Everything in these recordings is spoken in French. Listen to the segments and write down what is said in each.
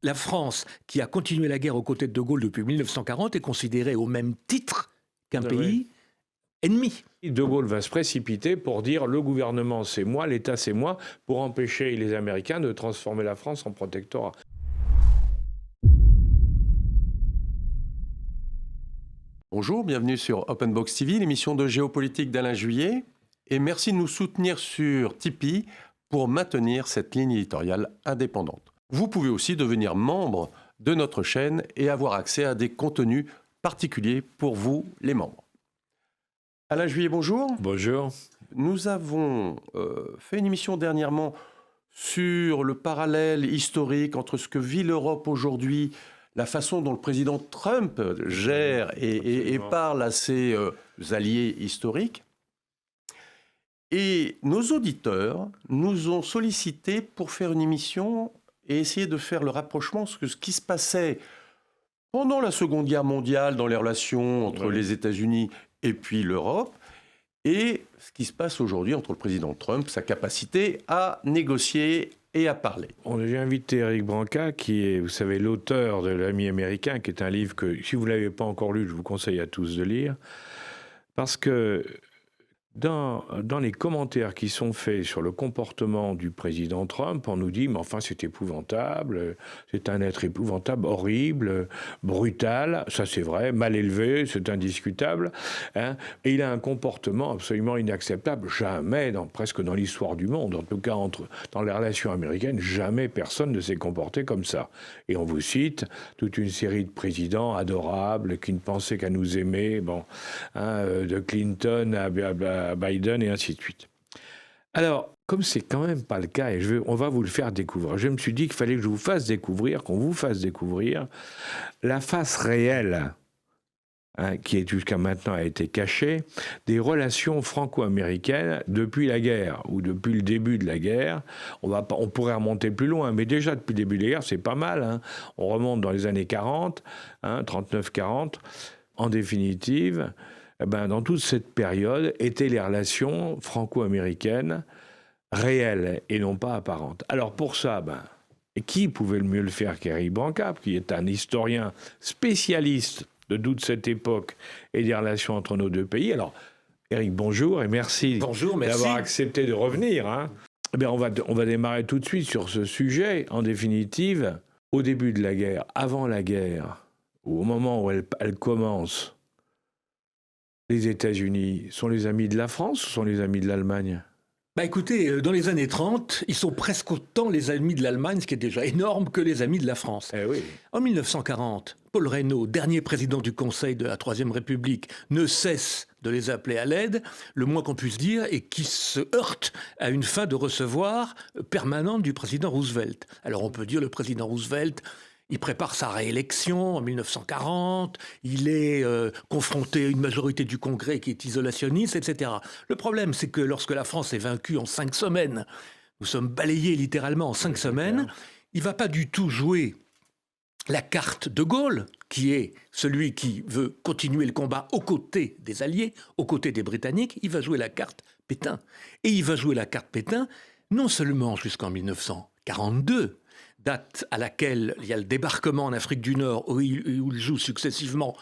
la France, qui a continué la guerre aux côtés de De Gaulle depuis 1940, est considérée au même titre qu'un pays ennemi. De Gaulle va se précipiter pour dire le gouvernement c'est moi, l'État c'est moi, pour empêcher les Américains de transformer la France en protectorat. Bonjour, bienvenue sur Open Box TV, l'émission de géopolitique d'Alain Juillet. Et merci de nous soutenir sur Tipeee pour maintenir cette ligne éditoriale indépendante. Vous pouvez aussi devenir membre de notre chaîne et avoir accès à des contenus particuliers pour vous, les membres. Alain Juillet, bonjour. Bonjour. Nous avons fait une émission dernièrement sur le parallèle historique entre ce que vit l'Europe aujourd'hui, la façon dont le président Trump gère et parle à ses alliés historiques. Et nos auditeurs nous ont sollicité pour faire une émission et essayer de faire le rapprochement entre ce qui se passait pendant la Seconde Guerre mondiale dans les relations entre les États-Unis et puis l'Europe, et ce qui se passe aujourd'hui entre le président Trump, sa capacité à négocier et à parler. J'ai invité Éric Branca, qui est, vous savez, l'auteur de L'Ami américain, qui est un livre que, si vous ne l'avez pas encore lu, je vous conseille à tous de lire, parce que dans les commentaires qui sont faits sur le comportement du président Trump, on nous dit « mais enfin c'est épouvantable, c'est un être épouvantable, horrible, brutal, ça c'est vrai, mal élevé, c'est indiscutable, hein, et il a un comportement absolument inacceptable, jamais, presque dans l'histoire du monde, en tout cas dans les relations américaines, jamais personne ne s'est comporté comme ça. » Et on vous cite toute une série de présidents adorables qui ne pensaient qu'à nous aimer, bon, hein, de Clinton à Biden et ainsi de suite. Alors, comme c'est quand même pas le cas, et on va vous le faire découvrir, je me suis dit qu'il fallait que je vous fasse découvrir, qu'on vous fasse découvrir la face réelle, hein, qui jusqu'à maintenant a été cachée, des relations franco-américaines depuis la guerre, ou depuis le début de la guerre. On pourrait remonter plus loin, mais déjà depuis le début de la guerre, c'est pas mal, hein. On remonte dans les années 40, hein, 39-40, en définitive. Dans toute cette période, étaient les relations franco-américaines réelles et non pas apparentes. Alors pour ça, qui pouvait le mieux le faire qu'Éric Branca, qui est un historien spécialiste de toute cette époque et des relations entre nos deux pays. Alors, Éric, bonjour et merci, d'avoir accepté de revenir. Hein. On va démarrer tout de suite sur ce sujet. En définitive, au début de la guerre, avant la guerre, ou au moment où elle commence, les États-Unis sont les amis de la France ou sont les amis de l'Allemagne ? Écoutez, dans les années 30, ils sont presque autant les amis de l'Allemagne, ce qui est déjà énorme, que les amis de la France. Oui. En 1940, Paul Reynaud, dernier président du Conseil de la Troisième République, ne cesse de les appeler à l'aide, le moins qu'on puisse dire, et qui se heurte à une fin de recevoir permanente du président Roosevelt. Alors on peut dire le président Roosevelt, il prépare sa réélection en 1940, il est confronté à une majorité du Congrès qui est isolationniste, etc. Le problème, c'est que lorsque la France est vaincue en 5 semaines, nous sommes balayés littéralement en 5 semaines, il ne va pas du tout jouer la carte de Gaulle, qui est celui qui veut continuer le combat aux côtés des Alliés, aux côtés des Britanniques. Il va jouer la carte Pétain. Et il va jouer la carte Pétain non seulement jusqu'en 1942, date à laquelle il y a le débarquement en Afrique du Nord où il joue successivement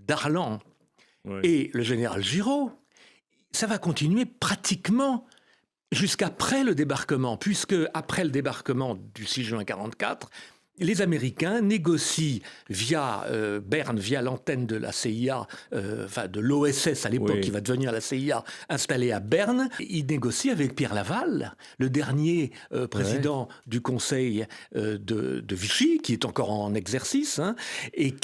Darlan et le général Giraud, ça va continuer pratiquement jusqu'après le débarquement, puisque après le débarquement du 6 juin 1944, les Américains négocient via Berne, via l'antenne de la CIA, de l'OSS à l'époque, qui va devenir la CIA, installée à Berne. Ils négocient avec Pierre Laval, le dernier président du Conseil de Vichy, qui est encore en exercice, hein, et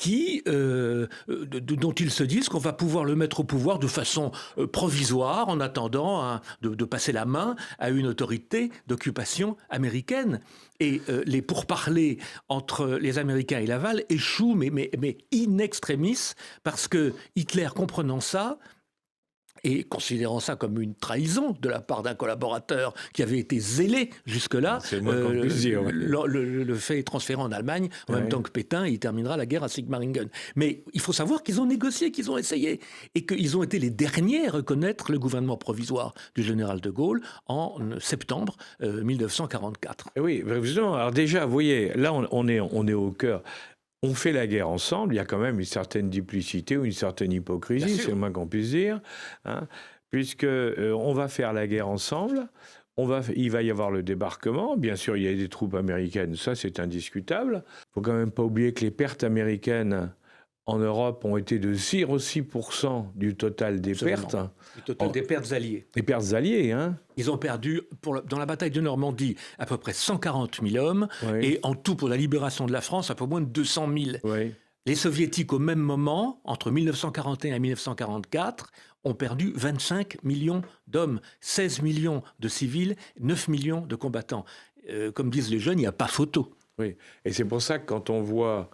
dont ils se disent qu'on va pouvoir le mettre au pouvoir de façon provisoire, en attendant de passer la main à une autorité d'occupation américaine. Et les pourparlers entre les Américains et Laval échouent, mais in extremis, parce que Hitler, comprenant ça, Et considérant ça comme une trahison de la part d'un collaborateur qui avait été zélé jusque-là, C'est le moins qu'on puisse dire, oui. le fait est transféré en Allemagne en même temps que Pétain, et il terminera la guerre à Sigmaringen. Mais il faut savoir qu'ils ont négocié, qu'ils ont essayé, et qu'ils ont été les derniers à reconnaître le gouvernement provisoire du général de Gaulle en septembre 1944. Et oui, justement. Alors déjà, vous voyez, là, on est au cœur. On fait la guerre ensemble, il y a quand même une certaine duplicité ou une certaine hypocrisie, c'est le moins qu'on puisse dire, hein, puisque on va faire la guerre ensemble, il va y avoir le débarquement, bien sûr il y a des troupes américaines, ça c'est indiscutable. Il ne faut quand même pas oublier que les pertes américaines en Europe ont été de 0,6% du total des pertes. Du total des pertes alliées. Les pertes alliées, hein. Ils ont perdu, dans la bataille de Normandie, à peu près 140 000 hommes, Oui. et en tout, pour la libération de la France, un peu moins de 200 000. Oui. Les Soviétiques, au même moment, entre 1941 et 1944, ont perdu 25 millions d'hommes, 16 millions de civils, 9 millions de combattants. Comme disent les jeunes, il n'y a pas photo. Oui, et c'est pour ça que quand on voit,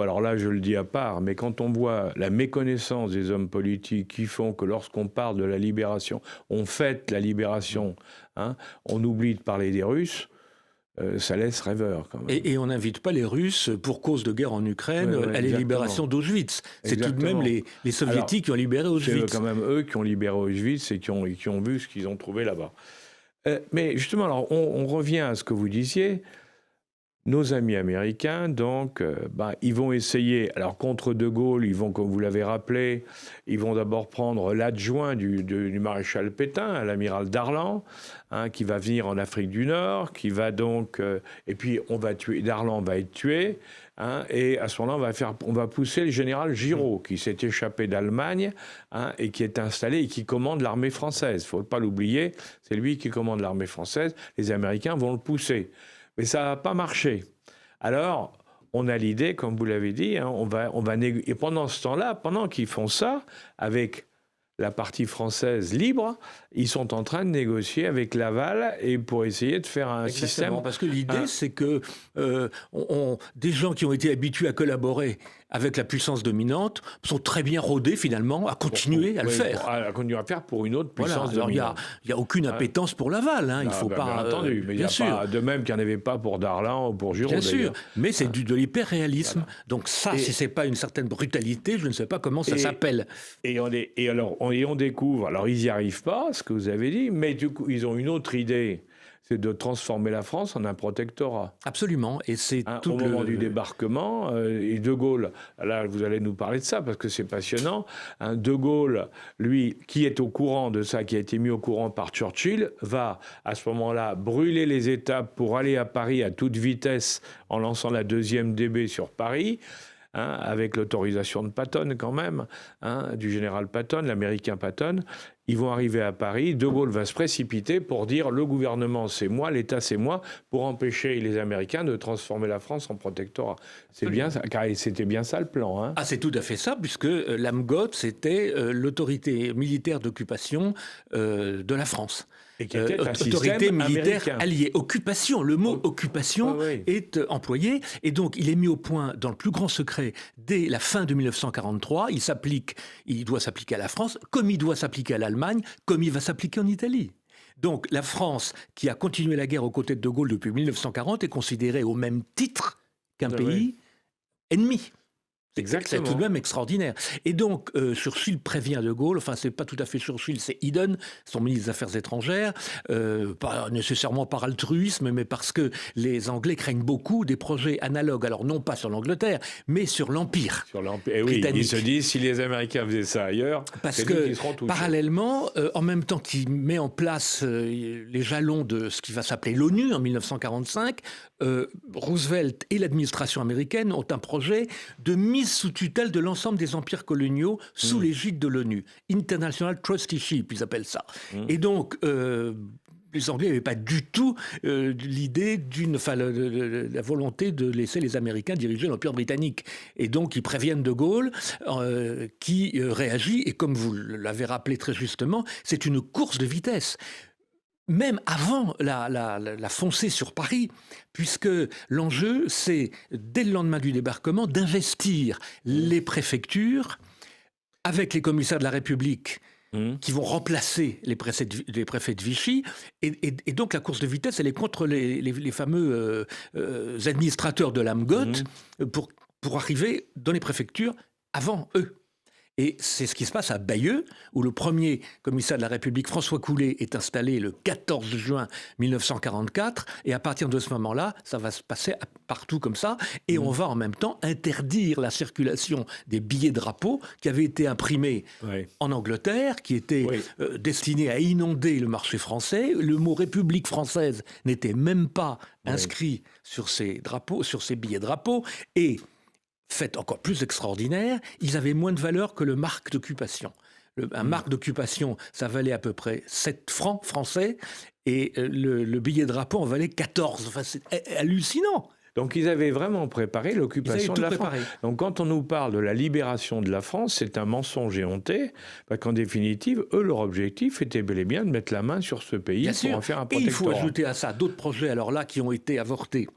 alors là je le dis à part, mais quand on voit la méconnaissance des hommes politiques qui font que lorsqu'on parle de la libération, on fête la libération, hein, on oublie de parler des Russes, ça laisse rêveur quand même. Et on n'invite pas les Russes, pour cause de guerre en Ukraine, Ouais, à la exactement. libération d'Auschwitz. C'est tout de même les Soviétiques qui ont libéré C'est Auschwitz. quand même eux qui ont libéré Auschwitz et qui ont vu ce qu'ils ont trouvé là-bas. Mais justement, alors on revient à ce que vous disiez. Nos amis américains, donc, ils vont essayer, alors contre De Gaulle, ils vont, comme vous l'avez rappelé, ils vont d'abord prendre l'adjoint du maréchal Pétain, l'amiral Darlan, hein, qui va venir en Afrique du Nord, qui va donc, et puis Darlan va être tué, hein, et à ce moment-là, on va pousser le général Giraud, qui s'est échappé d'Allemagne, hein, et qui est installé et qui commande l'armée française. Il ne faut pas l'oublier, c'est lui qui commande l'armée française, les Américains vont le pousser. Mais ça n'a pas marché. Alors, on a l'idée, comme vous l'avez dit, hein, on va négocier. Et pendant ce temps-là, pendant qu'ils font ça, avec la partie française libre, ils sont en train de négocier avec Laval et pour essayer de faire un système. Parce que l'idée, c'est que des gens qui ont été habitués à collaborer avec la puissance dominante sont très bien rodés finalement à continuer à le faire. À continuer à faire pour une autre puissance Alors il dominante. n'y a aucune appétence pour Laval. Hein. Il faut pas. Bien entendu, mais il y a pas de même qu'il n'y en avait pas pour Darlan ou pour Giraud. Bien sûr, d'ailleurs. mais c'est de l'hyper-réalisme. Voilà. Donc ça, si c'est pas une certaine brutalité, je ne sais pas comment ça s'appelle. Et on découvre. Alors ils n'y arrivent pas, ce que vous avez dit, mais du coup ils ont une autre idée. C'est de transformer la France en un protectorat. Absolument. Et c'est au moment du débarquement, et De Gaulle, là vous allez nous parler de ça parce que c'est passionnant, hein, De Gaulle, lui, qui est au courant de ça, qui a été mis au courant par Churchill, va à ce moment-là brûler les étapes pour aller à Paris à toute vitesse en lançant la 2e DB sur Paris. Hein, avec l'autorisation de Patton quand même, hein, du général Patton, l'américain Patton. Ils vont arriver à Paris, De Gaulle va se précipiter pour dire le gouvernement c'est moi, l'État c'est moi, pour empêcher les Américains de transformer la France en protectorat. C'est bien ça, car c'était bien ça le plan. Hein. Ah, c'est tout à fait ça, puisque l'AMGOT, c'était l'autorité militaire d'occupation de la France. Et qui était un autorité militaire américain. Alliée. Occupation, le mot occupation est employé, et donc il est mis au point dans le plus grand secret dès la fin de 1943. Il doit s'appliquer à la France, comme il doit s'appliquer à l'Allemagne, comme il va s'appliquer en Italie. Donc la France, qui a continué la guerre aux côtés de De Gaulle depuis 1940, est considérée au même titre qu'un pays ennemi. Exactement. C'est tout de même extraordinaire. Et donc, Churchill prévient De Gaulle, enfin, c'est pas tout à fait Churchill, c'est Eden, son ministre des Affaires étrangères, pas nécessairement par altruisme, mais parce que les Anglais craignent beaucoup des projets analogues, alors non pas sur l'Angleterre, mais sur l'Empire. Sur l'Empire. Et oui, ils se disent, si les Américains faisaient ça ailleurs, parce que, parallèlement, en même temps qu'il met en place les jalons de ce qui va s'appeler l'ONU en 1945, Roosevelt et l'administration américaine ont un projet de mise sous tutelle de l'ensemble des empires coloniaux sous l'égide de l'ONU. International Trusteeship, ils appellent ça. Et donc, les Anglais n'avaient pas du tout l'idée la volonté de laisser les Américains diriger l'Empire britannique. Et donc, ils préviennent De Gaulle, qui réagit, et comme vous l'avez rappelé très justement, c'est une course de vitesse. Même avant la foncée sur Paris, puisque l'enjeu, c'est, dès le lendemain du débarquement, d'investir les préfectures avec les commissaires de la République qui vont remplacer les préfets de Vichy. Et donc la course de vitesse, elle est contre les fameux administrateurs de l'AMGOT pour arriver dans les préfectures avant eux. Et c'est ce qui se passe à Bayeux, où le premier commissaire de la République, François Coulet, est installé le 14 juin 1944. Et à partir de ce moment-là, ça va se passer partout comme ça. Et on va en même temps interdire la circulation des billets drapeaux qui avaient été imprimés en Angleterre, qui étaient destinés à inonder le marché français. Le mot République française n'était même pas inscrit sur ces drapeaux, sur ces billets drapeaux. Et fait encore plus extraordinaire, ils avaient moins de valeur que le marque d'occupation. Un marque d'occupation, ça valait à peu près 7 francs français, et le billet drapeau en valait 14. Enfin, c'est hallucinant. Donc ils avaient vraiment préparé l'occupation de la France. Donc quand on nous parle de la libération de la France, c'est un mensonge éhonté, parce qu'en définitive, eux, leur objectif était bel et bien de mettre la main sur ce pays pour en faire un protectorat. Et il faut ajouter à ça d'autres projets, alors là, qui ont été avortés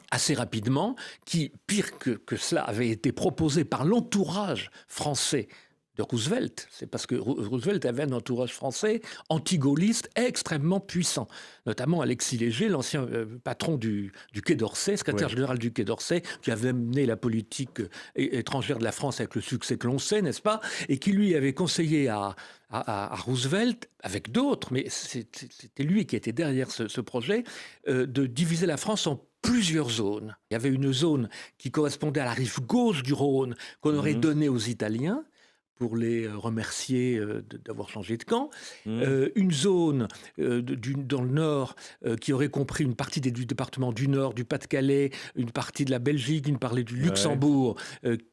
assez rapidement, qui, pire que cela, avait été proposé par l'entourage français de Roosevelt. C'est parce que Roosevelt avait un entourage français anti-gaulliste extrêmement puissant, notamment Alexis Léger, l'ancien patron du Quai d'Orsay, secrétaire général du Quai d'Orsay, qui avait mené la politique étrangère de la France avec le succès que l'on sait, n'est-ce pas, et qui lui avait conseillé à Roosevelt, avec d'autres, mais c'était lui qui était derrière ce projet, de diviser la France en plusieurs zones. Il y avait une zone qui correspondait à la rive gauche du Rhône, qu'on aurait donnée aux Italiens, pour les remercier d'avoir changé de camp. Une zone dans le nord qui aurait compris une partie du département du Nord, du Pas-de-Calais, une partie de la Belgique, une partie du Luxembourg,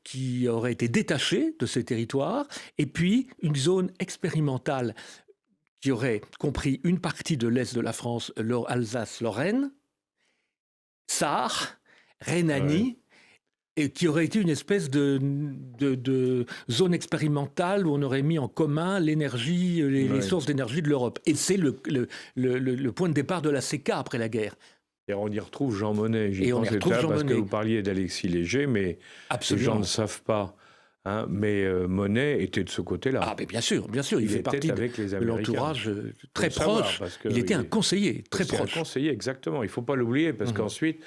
qui aurait été détachée de ces territoires. Et puis une zone expérimentale qui aurait compris une partie de l'est de la France, Alsace-Lorraine, Sarre, Rhénanie, et qui aurait été une espèce de zone expérimentale où on aurait mis en commun l'énergie, les sources d'énergie de l'Europe. Et c'est le point de départ de la CECA après la guerre. Et on y retrouve Jean Monnet. J'y pense parce que vous parliez d'Alexis Léger, mais les gens ne savent pas. Mais Monnet était de ce côté-là. Ah, mais bien sûr, il fait partie de l'entourage très proche. Il était un conseiller très proche. Un conseiller, exactement. Il ne faut pas l'oublier, parce qu'ensuite,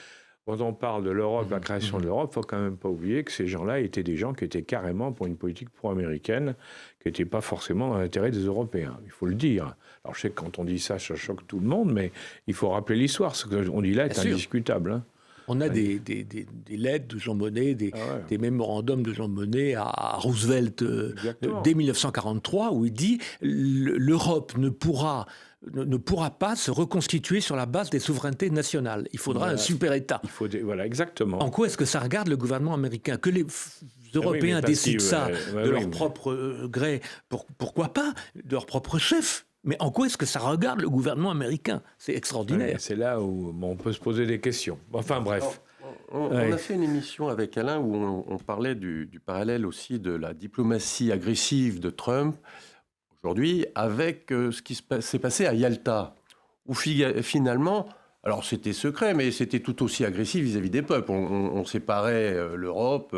quand on parle de l'Europe, de la création de l'Europe, il ne faut quand même pas oublier que ces gens-là étaient des gens qui étaient carrément pour une politique pro-américaine, qui n'était pas forcément dans l'intérêt des Européens. Il faut le dire. Alors je sais que quand on dit ça, ça choque tout le monde, mais il faut rappeler l'histoire. Ce qu'on dit là est indiscutable. On a des lettres de Jean Monnet, des mémorandums de Jean Monnet à Roosevelt dès 1943, où il dit « L'Europe ne pourra pas se reconstituer sur la base des souverainetés nationales. Il faudra un super-État. » Voilà, exactement. En quoi est-ce que ça regarde le gouvernement américain ? Que les Européens décident ça de leur propre gré, pourquoi pas, de leur propre chef ? Mais en quoi est-ce que ça regarde le gouvernement américain ? C'est extraordinaire. C'est là où on peut se poser des questions. Enfin bref. On a fait une émission avec Alain où on parlait du parallèle aussi de la diplomatie agressive de Trump aujourd'hui avec ce qui s'est passé à Yalta, où finalement, alors c'était secret, mais c'était tout aussi agressif vis-à-vis des peuples. On séparait l'Europe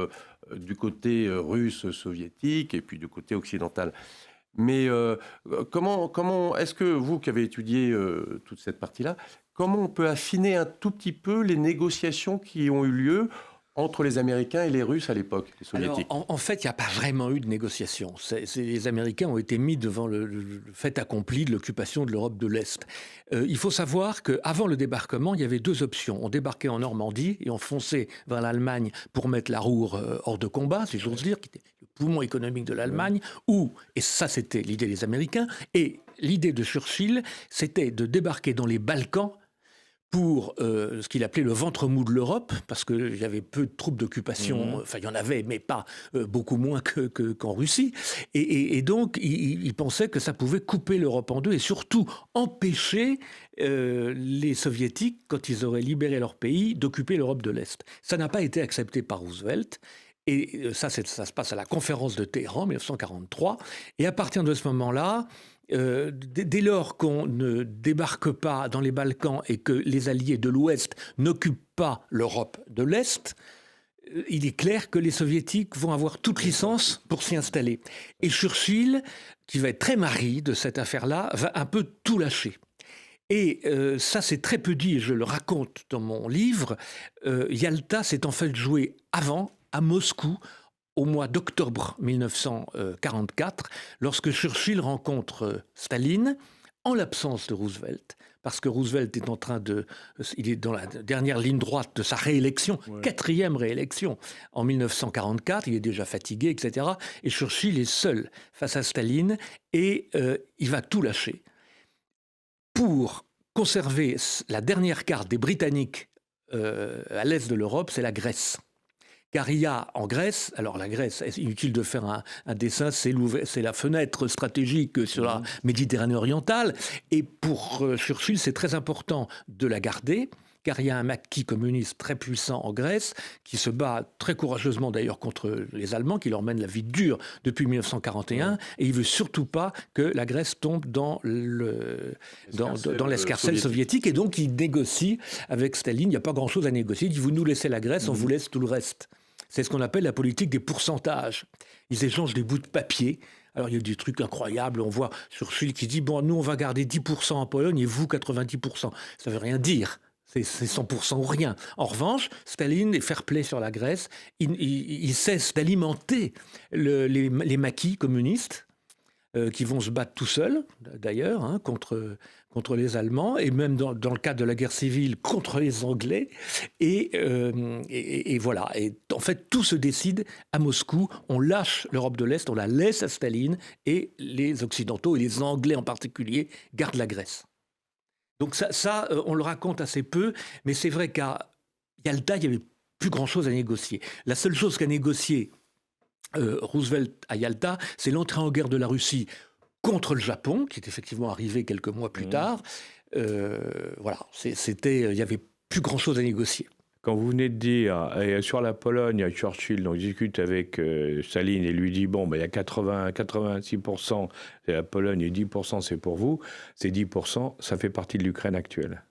du côté russe, soviétique, et puis du côté occidental. Mais comment est-ce que vous qui avez étudié toute cette partie-là, comment on peut affiner un tout petit peu les négociations qui ont eu lieu entre les Américains et les Russes à l'époque, les Soviétiques? Alors, en fait, il n'y a pas vraiment eu de négociation. Les Américains ont été mis devant le fait accompli de l'occupation de l'Europe de l'Est. Il faut savoir qu'avant le débarquement, il y avait deux options. On débarquait en Normandie et on fonçait vers l'Allemagne pour mettre la Ruhr hors de combat, si j'ose dire, qui était le poumon économique de l'Allemagne, ou, et ça c'était l'idée des Américains, et l'idée de Churchill, c'était de débarquer dans les Balkans pour ce qu'il appelait le ventre mou de l'Europe, parce qu'il y avait peu de troupes d'occupation, enfin il y en avait, mais pas beaucoup moins qu'en Russie. Et donc, il pensait que ça pouvait couper l'Europe en deux et surtout empêcher les Soviétiques, quand ils auraient libéré leur pays, d'occuper l'Europe de l'Est. Ça n'a pas été accepté par Roosevelt. Et ça se passe à la conférence de Téhéran, 1943. Et à partir de ce moment-là, dès lors qu'on ne débarque pas dans les Balkans et que les alliés de l'Ouest n'occupent pas l'Europe de l'Est, il est clair que les Soviétiques vont avoir toute licence pour s'y installer. Et Churchill, qui va être très mari de cette affaire-là, va un peu tout lâcher. Et ça, c'est très peu dit, et je le raconte dans mon livre. Yalta s'est en fait joué avant, à Moscou, au mois d'octobre 1944, lorsque Churchill rencontre Staline, en l'absence de Roosevelt, parce que Roosevelt est il est dans la dernière ligne droite de sa réélection, 4e réélection en 1944, il est déjà fatigué, etc. Et Churchill est seul face à Staline et il va tout lâcher pour conserver la dernière carte des Britanniques à l'est de l'Europe, c'est la Grèce. Car il y a en Grèce, alors la Grèce, c'est inutile de faire un dessin, c'est la fenêtre stratégique sur la Méditerranée orientale. Et pour Churchill, c'est très important de la garder, car il y a un maquis communiste très puissant en Grèce, qui se bat très courageusement d'ailleurs contre les Allemands, qui leur mènent la vie dure depuis 1941, et il ne veut surtout pas que la Grèce tombe dans l'escarcelle soviétique, et donc il négocie avec Staline, il n'y a pas grand-chose à négocier, il dit « vous nous laissez la Grèce, on vous laisse tout le reste ». C'est ce qu'on appelle la politique des pourcentages. Ils échangent des bouts de papier. Alors, il y a des trucs incroyables. On voit Churchill qui dit « Bon, nous, on va garder 10% en Pologne et vous, 90%. » Ça ne veut rien dire. C'est 100% ou rien. En revanche, Staline est fair-play sur la Grèce. Il cesse d'alimenter les maquis communistes qui vont se battre tout seuls, d'ailleurs, hein, contre les Allemands, et même dans le cadre de la guerre civile, contre les Anglais. Et voilà. Et en fait, tout se décide à Moscou. On lâche l'Europe de l'Est, on la laisse à Staline, et les Occidentaux, et les Anglais en particulier, gardent la Grèce. Donc ça, on le raconte assez peu, mais c'est vrai qu'à Yalta, il n'y avait plus grand-chose à négocier. La seule chose qu'a négocié Roosevelt à Yalta, c'est l'entrée en guerre de la Russie contre le Japon, qui est effectivement arrivé quelques mois plus tard. Voilà, il n'y avait plus grand-chose à négocier. Quand vous venez de dire, sur la Pologne, Churchill donc, discute avec Staline et lui dit, bon, il y a 86%, c'est la Pologne et 10% c'est pour vous. Ces 10%, ça fait partie de l'Ukraine actuelle.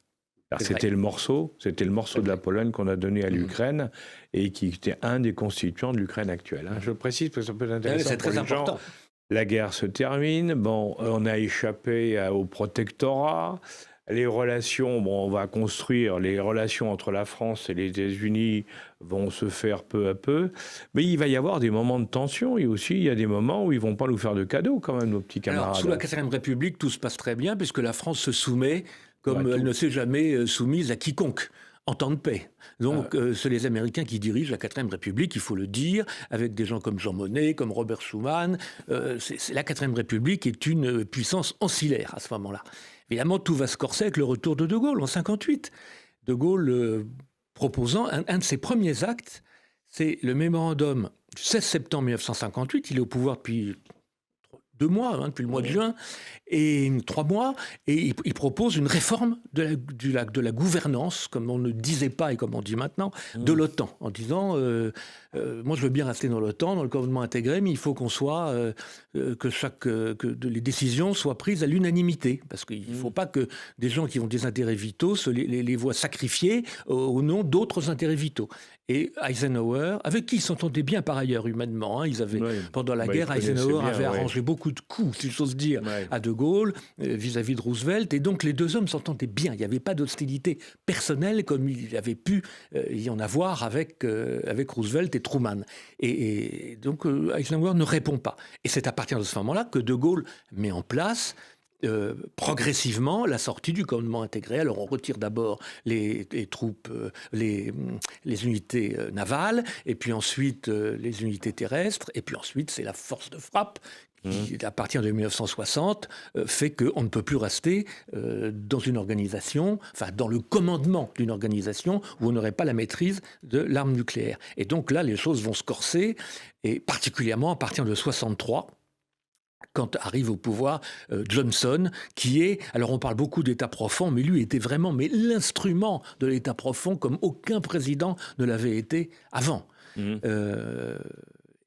C'était le morceau de la Pologne qu'on a donné à l'Ukraine et qui était un des constituants de l'Ukraine actuelle. Hein. Je précise parce que ça peut être intéressant. C'est très important. La guerre se termine, bon, on a échappé au protectorat. Les relations, bon, on va construire, les relations entre la France et les États-Unis vont se faire peu à peu, mais il va y avoir des moments de tension et aussi il y a des moments où ils ne vont pas nous faire de cadeaux quand même, nos petits camarades. Alors, sous la 4e République, tout se passe très bien puisque la France se soumet comme elle ne s'est jamais soumise à quiconque en temps de paix. Donc, c'est les Américains qui dirigent la 4e République, il faut le dire, avec des gens comme Jean Monnet, comme Robert Schuman. La 4e République est une puissance ancillaire à ce moment-là. Évidemment, tout va se corser avec le retour de Gaulle en 1958. De Gaulle proposant un de ses premiers actes, c'est le mémorandum du 16 septembre 1958. Il est au pouvoir depuis 2 mois, hein, depuis le mois de juin, et 3 mois, et il propose une réforme de la gouvernance, comme on ne disait pas et comme on dit maintenant, de l'OTAN, en disant moi je veux bien rester dans l'OTAN, dans le commandement intégré, mais il faut qu'on soit que les décisions soient prises à l'unanimité, parce qu'il ne faut pas que des gens qui ont des intérêts vitaux les voient sacrifiés au nom d'autres intérêts vitaux. Et Eisenhower, avec qui il s'entendait bien par ailleurs humainement, hein, pendant la guerre, Eisenhower avait arrangé beaucoup de coups, si j'ose dire, à De Gaulle vis-à-vis de Roosevelt, et donc les deux hommes s'entendaient bien. Il n'y avait pas d'hostilité personnelle comme il avait pu y en avoir avec Roosevelt et Truman. Et donc Eisenhower ne répond pas. Et c'est à partir de ce moment-là que De Gaulle met en place progressivement la sortie du commandement intégré. Alors on retire d'abord les troupes, les unités navales, et puis ensuite les unités terrestres, et puis ensuite c'est la force de frappe qui, à partir de 1960, fait qu'on ne peut plus rester dans une organisation, enfin dans le commandement d'une organisation où on n'aurait pas la maîtrise de l'arme nucléaire. Et donc là, les choses vont se corser, et particulièrement à partir de 1963, quand arrive au pouvoir Johnson, qui est, alors on parle beaucoup d'État profond, mais lui était vraiment l'instrument de l'État profond comme aucun président ne l'avait été avant.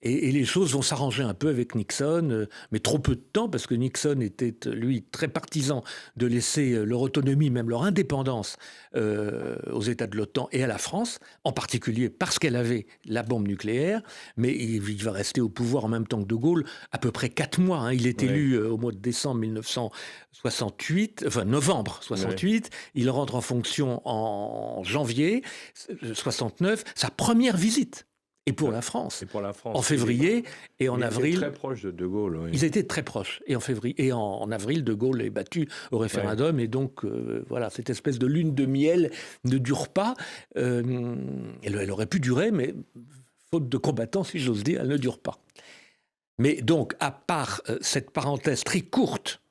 Et les choses vont s'arranger un peu avec Nixon, mais trop peu de temps, parce que Nixon était, lui, très partisan de laisser leur autonomie, même leur indépendance, aux États de l'OTAN et à la France, en particulier parce qu'elle avait la bombe nucléaire. Mais il va rester au pouvoir en même temps que De Gaulle à peu près 4 mois. Hein. Il est élu au mois de décembre 1968, enfin novembre 68. Il rentre en fonction en janvier 69. Sa première visite. Et pour la France. Et pour la France. En février et en avril. Ils étaient très proches de De Gaulle. Oui. Ils étaient très proches. Et en février et en avril, De Gaulle est battu au référendum. Et donc, voilà, cette espèce de lune de miel ne dure pas. Elle aurait pu durer, mais faute de combattants, si j'ose dire, elle ne dure pas. Mais donc, à part cette parenthèse très courte,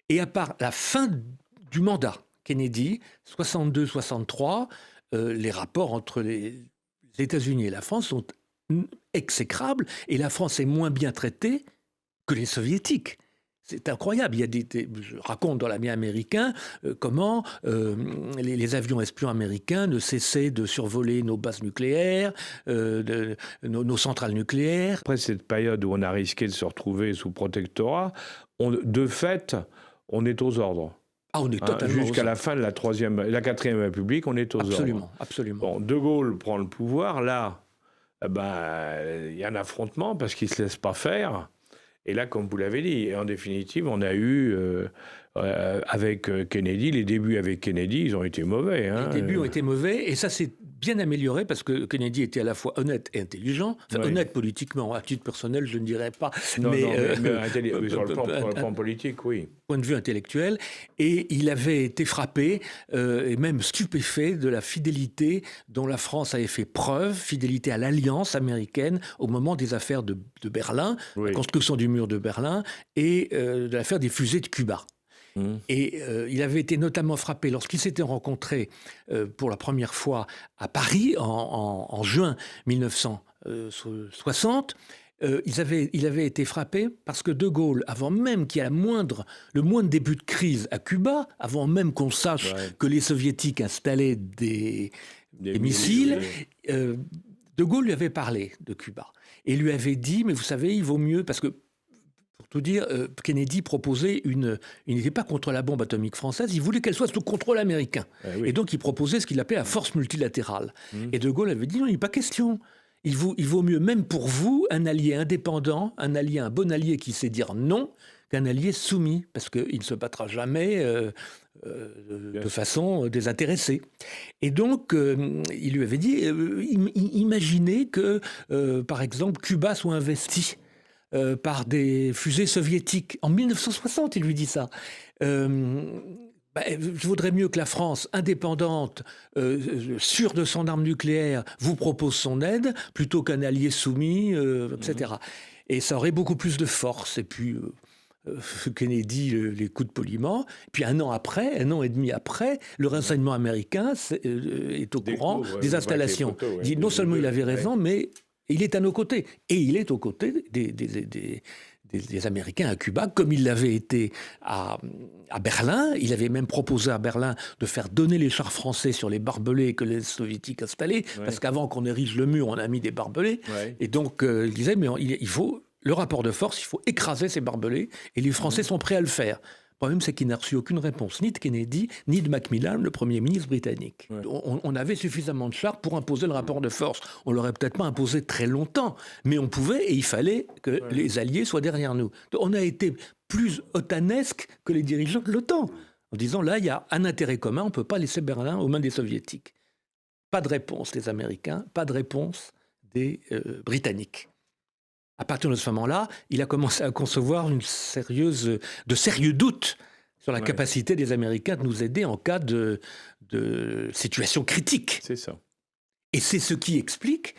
et à part la fin du mandat Kennedy, 62-63, les rapports entre les États-Unis et la France sont exécrables, et la France est moins bien traitée que les Soviétiques. C'est incroyable. Il y a je raconte dans l'ami américain comment les avions espions américains ne cessaient de survoler nos bases nucléaires, nos centrales nucléaires. Après cette période où on a risqué de se retrouver sous protectorat, de fait, on est aux ordres. Ah, on est totalement jusqu'à la fin de la 4e République, on est aux ordres. Absolument. Bon, De Gaulle prend le pouvoir. Là, il y a un affrontement parce qu'il ne se laisse pas faire. Et là, comme vous l'avez dit, en définitive, on a eu, avec Kennedy, les débuts avec Kennedy, ils ont été mauvais. Hein. Les débuts ont été mauvais, et ça s'est bien amélioré parce que Kennedy était à la fois honnête et intelligent. Enfin, honnête politiquement, à titre personnel, je ne dirais pas. Mais sur le plan politique, oui. Point de vue intellectuel. Et il avait été frappé et même stupéfait de la fidélité dont la France avait fait preuve, fidélité à l'alliance américaine au moment des affaires de Berlin, la construction du mur de Berlin et de l'affaire des fusées de Cuba. Et il avait été notamment frappé lorsqu'ils s'étaient rencontrés pour la première fois à Paris en juin 1960. Il avait été frappé parce que De Gaulle, avant même qu'il y ait le moindre début de crise à Cuba, avant même qu'on sache que les Soviétiques installaient des missiles, De Gaulle lui avait parlé de Cuba et lui avait dit, mais vous savez, il vaut mieux, parce que pour tout dire, Kennedy proposait il n'était pas contre la bombe atomique française, il voulait qu'elle soit sous contrôle américain. Et donc il proposait ce qu'il appelait la force multilatérale. Et De Gaulle avait dit, non, il n'est pas question. Il vaut mieux, même pour vous, un allié indépendant, un bon allié qui sait dire non, qu'un allié soumis, parce qu'il ne se battra jamais de façon désintéressée. Et donc, il lui avait dit, imaginez que, par exemple, Cuba soit investi par des fusées soviétiques. En 1960, il lui dit ça. Je voudrais mieux que la France, indépendante, sûre de son arme nucléaire, vous propose son aide, plutôt qu'un allié soumis, etc. Et ça aurait beaucoup plus de force. Et puis, Kennedy l'écoute poliment. Puis un an et demi après, le renseignement américain est au courant des installations. Il dit non seulement il avait raison, mais il est à nos côtés. Et il est aux côtés des Américains à Cuba, comme il l'avait été à Berlin. Il avait même proposé à Berlin de faire donner les chars français sur les barbelés que les Soviétiques installaient, parce qu'avant qu'on érige le mur, on a mis des barbelés. Et donc, il disait, mais il faut le rapport de force, il faut écraser ces barbelés, et les Français sont prêts à le faire. Le problème, c'est qu'il n'a reçu aucune réponse, ni de Kennedy, ni de Macmillan, le Premier ministre britannique. On avait suffisamment de chars pour imposer le rapport de force. On ne l'aurait peut-être pas imposé très longtemps, mais on pouvait, et il fallait que les Alliés soient derrière nous. On a été plus otanesque que les dirigeants de l'OTAN, en disant, là, il y a un intérêt commun, on ne peut pas laisser Berlin aux mains des Soviétiques. Pas de réponse des Américains, pas de réponse des Britanniques. À partir de ce moment-là, il a commencé à concevoir de sérieux doutes sur la capacité des Américains de nous aider en cas de situation critique. C'est ça. Et c'est ce qui explique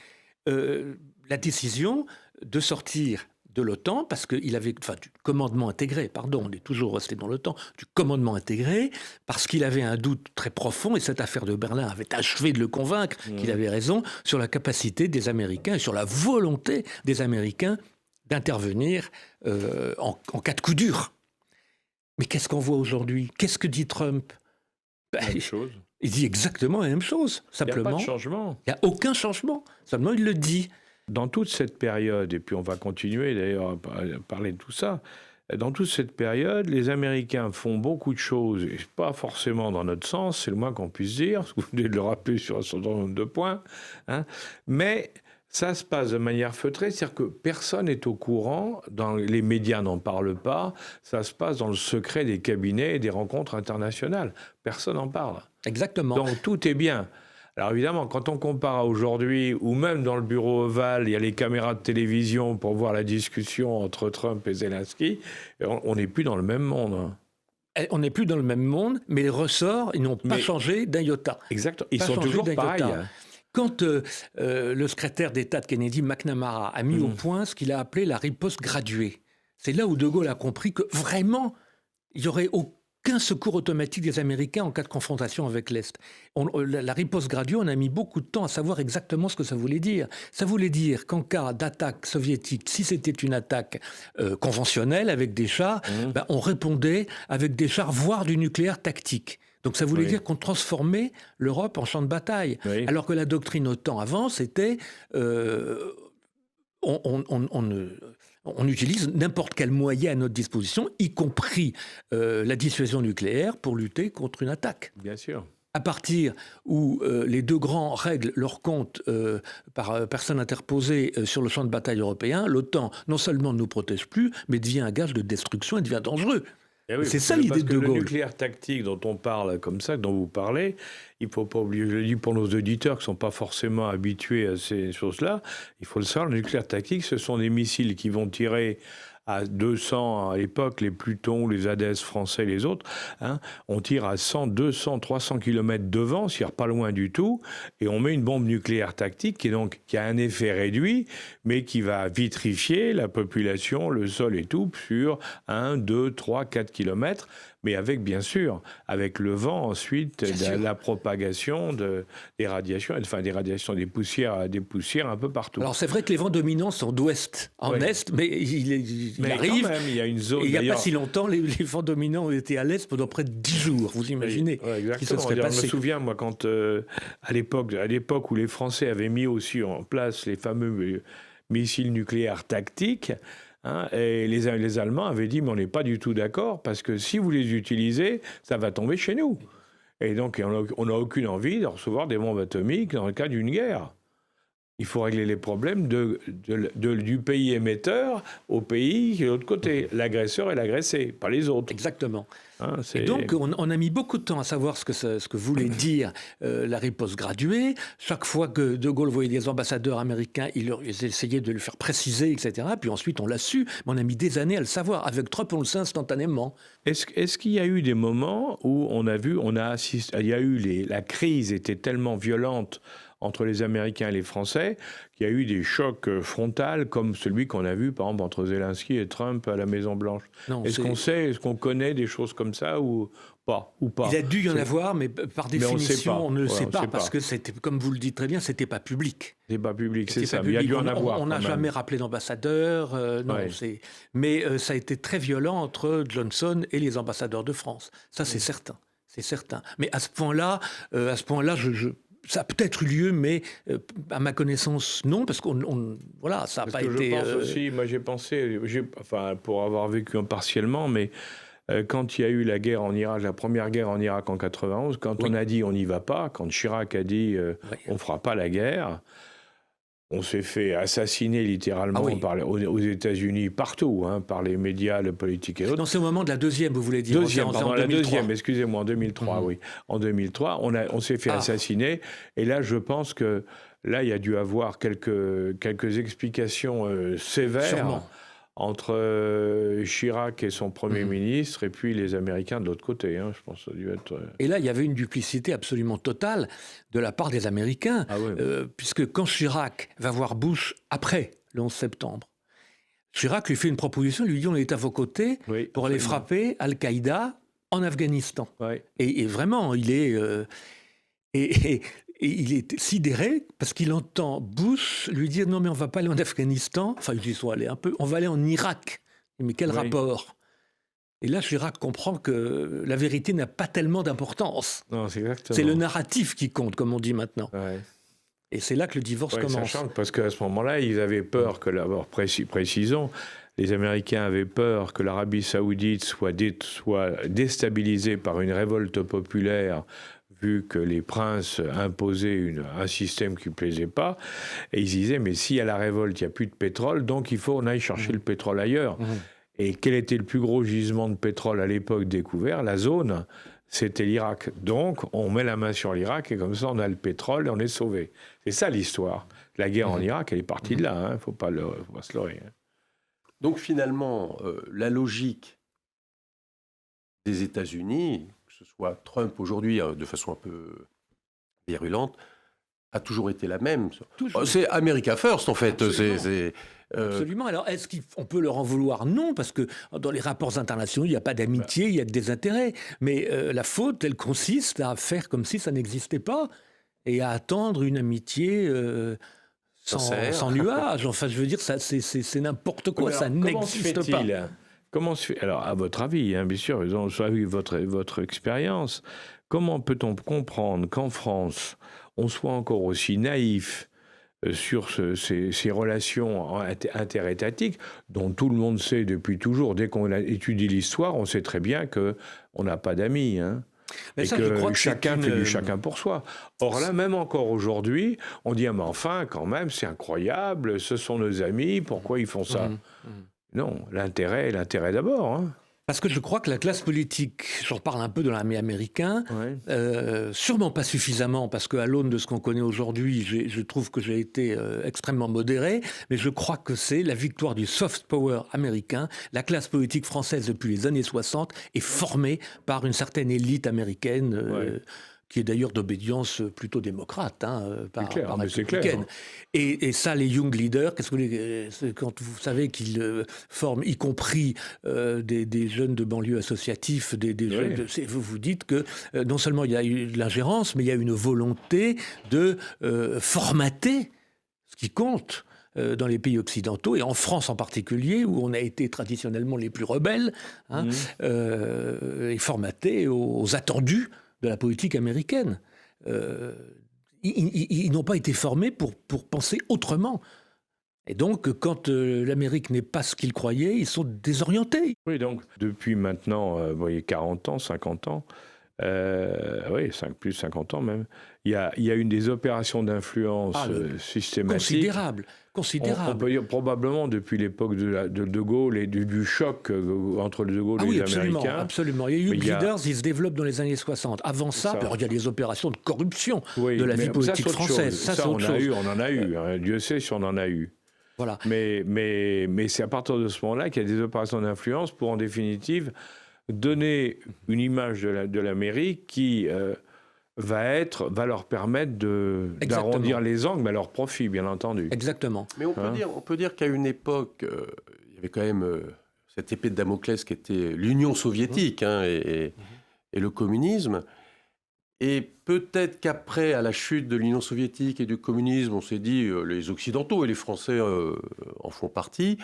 la décision de sortir de l'OTAN, parce qu'il avait, du commandement intégré, on est toujours resté dans l'OTAN, du commandement intégré, parce qu'il avait un doute très profond, et cette affaire de Berlin avait achevé de le convaincre qu'il avait raison, sur la capacité des Américains, et sur la volonté des Américains d'intervenir en cas de coup dur. Mais qu'est-ce qu'on voit aujourd'hui? Qu'est-ce que dit Trump? Même chose. Il dit exactement la même chose, simplement. Il n'y a pas de changement. Il n'y a aucun changement, seulement il le dit. Dans toute cette période, et puis on va continuer d'ailleurs à parler de tout ça, dans toute cette période, les Américains font beaucoup de choses, et pas forcément dans notre sens, c'est le moins qu'on puisse dire, parce que vous venez de le rappeler sur un certain nombre de points, hein, mais ça se passe de manière feutrée, c'est-à-dire que personne n'est au courant, les médias n'en parlent pas, ça se passe dans le secret des cabinets et des rencontres internationales. Personne n'en parle. Exactement. Donc tout est bien. Alors évidemment, quand on compare à aujourd'hui, ou même dans le bureau ovale, il y a les caméras de télévision pour voir la discussion entre Trump et Zelensky, on n'est plus dans le même monde. Hein. On n'est plus dans le même monde, mais les ressorts, ils n'ont pas changé d'un iota. Exactement, ils sont toujours pareils. Quand le secrétaire d'État de Kennedy, McNamara, a mis au point ce qu'il a appelé la riposte graduée, c'est là où De Gaulle a compris que vraiment, il n'y aurait aucun secours automatique des Américains en cas de confrontation avec l'Est. La riposte graduée, on a mis beaucoup de temps à savoir exactement ce que ça voulait dire. Ça voulait dire qu'en cas d'attaque soviétique, si c'était une attaque conventionnelle avec des chars, on répondait avec des chars, voire du nucléaire tactique. Donc ça voulait dire qu'on transformait l'Europe en champ de bataille. Oui. Alors que la doctrine OTAN avant, c'était on utilise n'importe quel moyen à notre disposition, y compris la dissuasion nucléaire, pour lutter contre une attaque. Bien sûr. À partir où les deux grands règlent leur compte par personne interposée sur le champ de bataille européen, l'OTAN non seulement ne nous protège plus, mais devient un gage de destruction et devient dangereux. Eh oui, c'est ça l'idée de De Gaulle. Le nucléaire tactique dont on parle comme ça, dont vous parlez, il ne faut pas oublier, je le dis pour nos auditeurs qui ne sont pas forcément habitués à ces choses-là, il faut le savoir, le nucléaire tactique, ce sont des missiles qui vont tirer à 200, à l'époque, les Plutons, les Hadès français, les autres, hein, on tire à 100, 200, 300 km de vent, c'est-à-dire pas loin du tout, et on met une bombe nucléaire tactique qui a un effet réduit, mais qui va vitrifier la population, le sol et tout, sur 1, 2, 3, 4 km, mais avec, bien sûr, avec le vent, ensuite, la propagation des radiations, enfin des radiations, des poussières un peu partout. Alors c'est vrai que les vents dominants sont d'ouest en est, mais il arrive. Quand même, il y a une zone. Et il n'y a pas si longtemps, les vents dominants ont été à l'est pendant près de 10 jours. Vous imaginez qui se serait passé. Je me souviens, moi, quand à l'époque où les Français avaient mis aussi en place les fameux missiles nucléaires tactiques. Hein, et les Allemands avaient dit, mais on n'est pas du tout d'accord, parce que si vous les utilisez, ça va tomber chez nous. Et donc, on n'a aucune envie de recevoir des bombes atomiques dans le cas d'une guerre. Il faut régler les problèmes du pays émetteur au pays qui est de l'autre côté. L'agresseur et l'agressé, pas les autres. Exactement. Hein, et donc, on a mis beaucoup de temps à savoir ce que voulait dire la riposte graduée. Chaque fois que De Gaulle voyait des ambassadeurs américains, il essayait de le faire préciser, etc. Puis ensuite, on l'a su, mais on a mis des années à le savoir. Avec Trump, on le sait instantanément. Est-ce qu'il y a eu des moments où la crise était tellement violente entre les Américains et les Français, qu'il y a eu des chocs frontaux comme celui qu'on a vu, par exemple, entre Zelensky et Trump à la Maison-Blanche. Est-ce qu'on connaît des choses comme ça ou pas Il a dû y en avoir, mais par définition, on ne le sait pas, parce que c'était, comme vous le dites très bien, c'était pas public. C'est pas public, c'est ça. Mais il y a dû en avoir. On n'a jamais rappelé d'ambassadeur, mais ça a été très violent entre Johnson et les ambassadeurs de France. Ça, c'est certain. C'est certain. Mais à ce point-là, ça a peut-être eu lieu, mais à ma connaissance, non, parce ça n'a pas été... Je pense aussi, moi j'ai pensé, pour avoir vécu partiellement, mais quand il y a eu la guerre en Irak, la première guerre en Irak en 91, quand on a dit on n'y va pas, quand Chirac a dit on ne fera pas la guerre, on s'est fait assassiner littéralement aux États-Unis, partout, hein, par les médias, le politique et autres. Dans ce moment de la deuxième, vous voulez dire la deuxième, excusez-moi, en 2003, oui. En 2003, on s'est fait assassiner. Et là, je pense que là, il y a dû avoir quelques explications sévères. Sûrement. Entre Chirac et son Premier ministre, et puis les Américains de l'autre côté. Hein, je pense que ça a dû être... Et là, il y avait une duplicité absolument totale de la part des Américains, puisque quand Chirac va voir Bush après le 11 septembre, Chirac lui fait une proposition, lui dit on est à vos côtés pour aller frapper Al-Qaïda en Afghanistan. Oui. Et vraiment, il est... Et il est sidéré parce qu'il entend Bush lui dire « Non, mais on ne va pas aller en Afghanistan. » Enfin, il dit « On va aller en Irak. » Mais quel rapport ? Et là, Chirac comprend que la vérité n'a pas tellement d'importance. Non, c'est exactement. C'est le narratif qui compte, comme on dit maintenant. Ouais. Et c'est là que le divorce Ouais, commence. sachant que, parce qu'à ce moment-là, ils avaient peur que, précisons, les Américains avaient peur que l'Arabie Saoudite soit déstabilisée par une révolte populaire, vu que les princes imposaient un système qui ne plaisait pas. Et ils disaient, mais s'il y a la révolte, il n'y a plus de pétrole, donc il faut qu'on aille chercher le pétrole ailleurs. Et quel était le plus gros gisement de pétrole à l'époque découvert? La zone, c'était l'Irak. Donc, on met la main sur l'Irak et comme ça, on a le pétrole et on est sauvé. C'est ça l'histoire. La guerre en Irak, elle est partie de là. Il ne faut pas se leurrer. Donc finalement, la logique des États-Unis, que ce soit Trump aujourd'hui, de façon un peu virulente, a toujours été la même. Toujours. C'est America First, en fait. Absolument. Absolument. Alors, est-ce qu'on peut leur en vouloir? Non, parce que dans les rapports internationaux, il n'y a pas d'amitié, il y a des intérêts. Mais la faute, elle consiste à faire comme si ça n'existait pas et à attendre une amitié sans nuage. Enfin, je veux dire, c'est n'importe quoi, ça n'existe pas. Comment se fait, alors, à votre avis, bien sûr, avec votre expérience, comment peut-on comprendre qu'en France, on soit encore aussi naïf sur ces relations interétatiques, dont tout le monde sait depuis toujours, dès qu'on étudie l'histoire, on sait très bien qu'on n'a pas d'amis, Mais et ça, que je crois que chacun fait du chacun pour soi. Or là, même encore aujourd'hui, on dit, ah, mais enfin, quand même, c'est incroyable, ce sont nos amis, pourquoi ils font ça? Non, l'intérêt d'abord. Parce que je crois que la classe politique, j'en parle un peu de l'armée américaine, sûrement pas suffisamment, parce qu'à l'aune de ce qu'on connaît aujourd'hui, je trouve que j'ai été extrêmement modéré, mais je crois que c'est la victoire du soft power américain. La classe politique française, depuis les années 60, est formée par une certaine élite américaine, qui est d'ailleurs d'obédience plutôt démocrate, par républicaine. Et ça, les Young Leaders, quand vous savez qu'ils forment, y compris des jeunes de banlieue associatifs, jeunes, vous vous dites que non seulement il y a eu de l'ingérence, mais il y a une volonté de formater ce qui compte dans les pays occidentaux, et en France en particulier, où on a été traditionnellement les plus rebelles, et formatés aux attendus de la politique américaine. Ils n'ont pas été formés pour penser autrement. Et donc, quand l'Amérique n'est pas ce qu'ils croyaient, ils sont désorientés. Oui, donc, depuis maintenant, vous voyez, 40 ans, 50 ans, plus de 50 ans même, il y a une des opérations d'influence systématiques. Considérable. On peut dire probablement depuis l'époque de De Gaulle et du choc entre De Gaulle et les Américains. Absolument. Il y a eu Leaders, ils se développent dans les années 60. Avant ça, alors, il y a des opérations de corruption de la vie politique française. Ça, on en a eu. Dieu sait si on en a eu. Voilà. Mais c'est à partir de ce moment-là qu'il y a des opérations d'influence pour, en définitive, donner une image de l'Amérique qui va leur permettre d'arrondir les angles, mais à leur profit, bien entendu. Exactement. Mais on peut dire qu'à une époque, il y avait quand même cette épée de Damoclès qui était l'Union soviétique et le communisme. Et peut-être qu'après, à la chute de l'Union soviétique et du communisme, on s'est dit, les Occidentaux et les Français en font partie,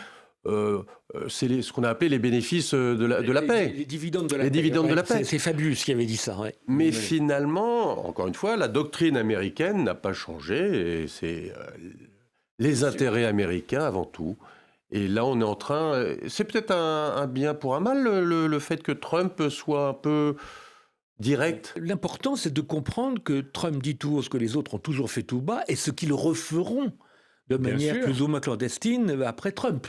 c'est ce qu'on a appelé les bénéfices de la paix. Les dividendes de la paix. Les dividendes de la paix. C'est Fabius qui avait dit ça. Ouais. Mais finalement, encore une fois, la doctrine américaine n'a pas changé et c'est les intérêts américains avant tout. Et là, on est en train... C'est peut-être un bien pour un mal, le fait que Trump soit un peu direct. L'important, c'est de comprendre que Trump dit tout haut ce que les autres ont toujours fait tout bas et ce qu'ils referont de manière plus ou moins clandestine après Trump.